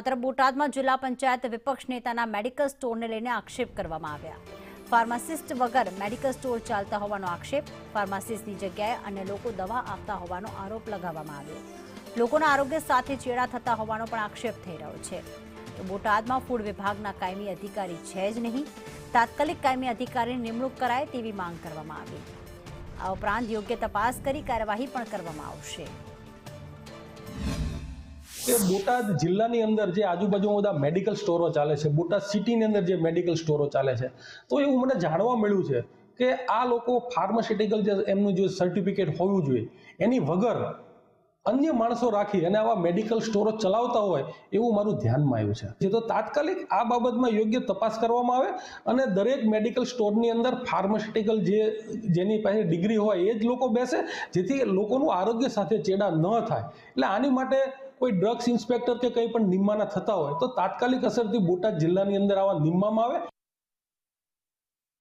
તરફ બોટાદમાં જિલ્લા પંચાયત વિપક્ષ નેતાના મેડિકલ સ્ટોરને લઈને આક્ષેપ કરવામાં આવ્યા। ફાર્માસિસ્ટ વગર મેડિકલ સ્ટોર ચાલતા હોવાનો આક્ષેપ। ફાર્માસિસ્ટની જગ્યાએ અન્ય લોકો દવા આપતા હોવાનો આરોપ લગાવવામાં આવ્યો। લોકોના આરોગ્ય સાથે ચેડા થતા હોવાનો પણ આક્ષેપ થઈ રહ્યો છે। તો બોટાદમાં ફૂડ વિભાગના કાયમી અધિકારી છે જ નહીં, તાત્કાલિક કાયમી અધિકારીની નિમણૂક કરાય તેવી માંગ કરવામાં આવી। આ ઉપરાંત યોગ્ય તપાસ કરી કાર્યવાહી પણ કરવામાં આવશે। બોટાદ જિલ્લાની અંદર જે આજુબાજુમાં બધા મેડિકલ સ્ટોરો ચાલે છે, બોટાદ સિટીની અંદર જે મેડિકલ સ્ટોરો ચાલે છે, તો એવું મને જાણવા મળ્યું છે કે આ લોકો ફાર્માસ્યુટિકલ જે એમનું જે સર્ટિફિકેટ હોવું જોઈએ એની વગર અન્ય માણસો રાખી અને આવા મેડિકલ સ્ટોરો ચલાવતા હોય એવું મારું ધ્યાનમાં આવ્યું છે। જે તો તાત્કાલિક આ બાબતમાં યોગ્ય તપાસ કરવામાં આવે અને દરેક મેડિકલ સ્ટોરની અંદર ફાર્માસ્યુટિકલ જેની પાસે ડિગ્રી હોય એ જ લોકો બેસે, જેથી લોકોનું આરોગ્ય સાથે ચેડા ન થાય। એટલે આની માટે કોઈ ડ્રગ્સ ઇન્સ્પેક્ટર કે કંઈ પણ નિમવાના થતા હોય તો તાત્કાલિક અસરથી બોટાદ જિલ્લાની અંદર આવા નિમવામાં આવે।